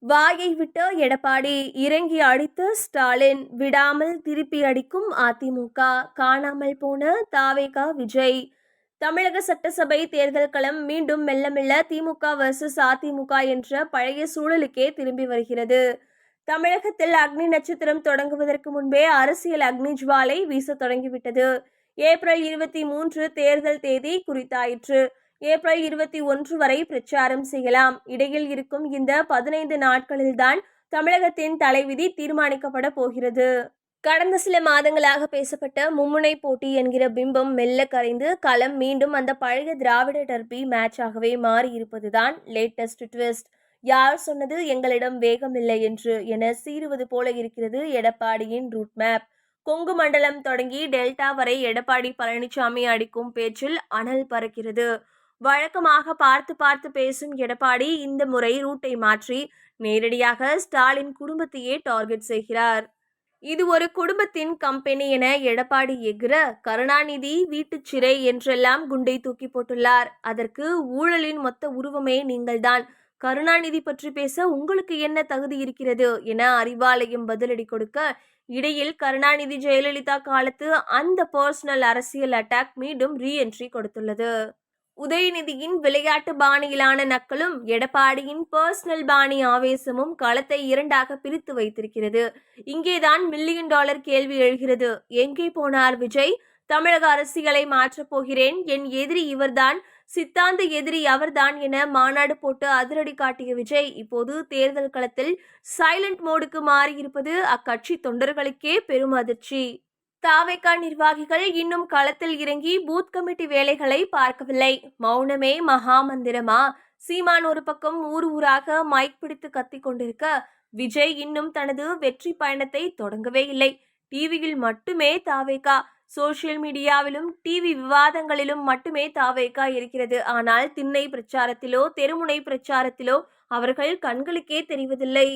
வாயை விட்ட எடப்பாடி, இறங்கி அடித்த ஸ்டாலின், விடாமல் திருப்பி அடிக்கும் அதிமுக, காணாமல் போன தாவேகா விஜய். தமிழக சட்டசபை தேர்தல் களம் மீண்டும் மெல்ல மெல்ல திமுக வர்சஸ் அதிமுக என்ற பழைய சூழலுக்கே திரும்பி வருகிறது. தமிழகத்தில் அக்னி நட்சத்திரம் தொடங்குவதற்கு முன்பே அரசியல் அக்னி ஜுவாலை வீச தொடங்கிவிட்டது. ஏப்ரல் 23 தேர்தல் தேதி குறித்தாயிற்று. ஏப்ரல் 21 வரை பிரச்சாரம் செய்யலாம். இடையில் இருக்கும் இந்த 15 நாட்களில்தான் தமிழகத்தின் தலைவிதி தீர்மானிக்கப்பட போகிறது. கடந்த சில மாதங்களாக பேசப்பட்ட மும்முனை போட்டி என்கிற பிம்பம் மெல்ல கரைந்து களம் மீண்டும் அந்த பழைய திராவிட டர்பி மேட்சாகவே மாறியிருப்பதுதான் லேட்டஸ்ட் ட்விஸ்ட். யார் சொன்னது எங்களிடம் வேகமில்லை என்று என சீறுவது போல இருக்கிறது எடப்பாடியின் ரூட் மேப். கொங்கு மண்டலம் தொடங்கி டெல்டா வரை எடப்பாடி பழனிசாமி அடிக்கும் பேச்சில் அனல் பறக்கிறது. வழக்கமாக பார்த்து பார்த்து பேசும் எடப்பாடி இந்த முறை ரூட்டை மாற்றி நேரடியாக ஸ்டாலின் குடும்பத்தையே டார்கெட் செய்கிறார். இது ஒரு குடும்பத்தின் கம்பெனி என எடப்பாடி எகிற, கருணாநிதி வீட்டுச் சிறை என்றெல்லாம் குண்டை தூக்கி போட்டுள்ளார். அதற்கு ஊழலின் மொத்த உருவமே நீங்கள்தான். கருணாநிதி பற்றி பேச உங்களுக்கு என்ன தகுதி இருக்கிறது என அறிவாலயம் பதிலடி கொடுக்க, இடையில் கருணாநிதி ஜெயலலிதா காலத்து அந்த பர்சனல் அரசியல் அட்டாக் மீண்டும் ரீஎன்ட்ரி கொடுத்துள்ளது. உதயநிதியின் விளையாட்டு பாணியிலான நக்கலும் எடப்பாடியின் பர்சனல் பாணி ஆவேசமும் களத்தை இரண்டாக பிரித்து வைத்திருக்கிறது. இங்கேதான் $1 மில்லியன் கேள்வி எழுகிறது. எங்கே போனார் விஜய்? தமிழக அரசியலை மாற்றப் போகிறேன், என் எதிரி இவர்தான், சித்தாந்த எதிரி அவர்தான் என மாநாடு போட்டு அதிரடி காட்டிய விஜய் இப்போது தேர்தல் களத்தில் சைலண்ட் மோடுக்கு மாறியிருப்பது அக்கட்சி தொண்டர்களுக்கே பெரும் அதிர்ச்சி. தாவேகா நிர்வாகிகள் இன்னும் களத்தில் இறங்கி பூத் கமிட்டி வேலைகளை பார்க்கவில்லை. மௌனமே மகாமந்திரமா? சீமான் ஒரு பக்கம் ஊர் ஊராக மைக் பிடித்து கத்திக் கொண்டிருக்க, விஜய் இன்னும் தனது வெற்றி பயணத்தை தொடங்கவே இல்லை. டிவியில் மட்டுமே தாவேகா, சோசியல் மீடியாவிலும் டிவி விவாதங்களிலும் மட்டுமே தாவேகா இருக்கிறது. ஆனால் திண்ணை பிரச்சாரத்திலோ தெருமுனை பிரச்சாரத்திலோ அவர்கள் கண்களுக்கே தெரிவதில்லை.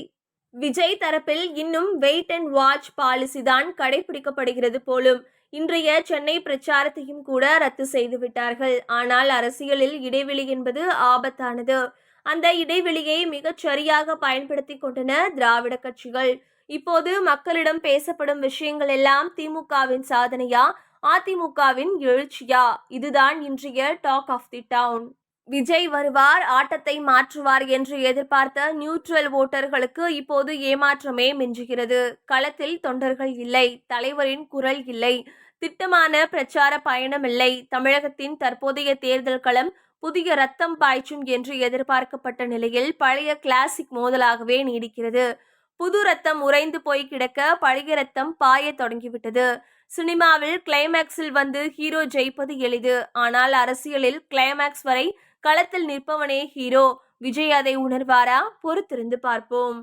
விஜய் தரப்பில் இன்னும் வெயிட் அண்ட் வாட்ச் பாலிசி தான் கடைபிடிக்கப்படுகிறது போலும். இன்றைய சென்னை பிரச்சாரத்தையும் கூட ரத்து செய்து விட்டார்கள். ஆனால் அரசியலில் இடைவெளி என்பது ஆபத்தானது. அந்த இடைவெளியை மிகச் சரியாக பயன்படுத்தி கொண்டன திராவிட கட்சிகள். இப்போது மக்களிடம் பேசப்படும் விஷயங்கள் எல்லாம் திமுகவின் சாதனையா, அதிமுகவின் எழுச்சியா? இதுதான் இன்றைய talk of the town. Vijay வருவார், ஆட்டத்தை மாற்றுவார் என்று எதிர்பார்த்த நியூட்ரல் ஓட்டர்களுக்கு இப்போது ஏமாற்றமே மிஞ்சுகிறது. களத்தில் தொண்டர்கள் இல்லை, தலைவரின் குரல் இல்லை, திட்டமான பிரச்சார பயணம் இல்லை. தமிழகத்தின் தற்போதைய தேர்தல் களம் புதிய ரத்தம் பாய்ச்சும் என்று எதிர்பார்க்கப்பட்ட நிலையில் பழைய கிளாசிக் மோதலாகவே நீடிக்கிறது. புது ரத்தம் உறைந்து போய் கிடக்க பழைய ரத்தம் பாய தொடங்கிவிட்டது. சினிமாவில் கிளைமேக்ஸில் வந்து ஹீரோ ஜெயிப்பது எளிது. ஆனால் அரசியலில் கிளைமேக்ஸ் வரை களத்தில் நிற்பவனே ஹீரோ. விஜய் அதை உணர்வாரா? பொறுத்திருந்து பார்ப்போம்.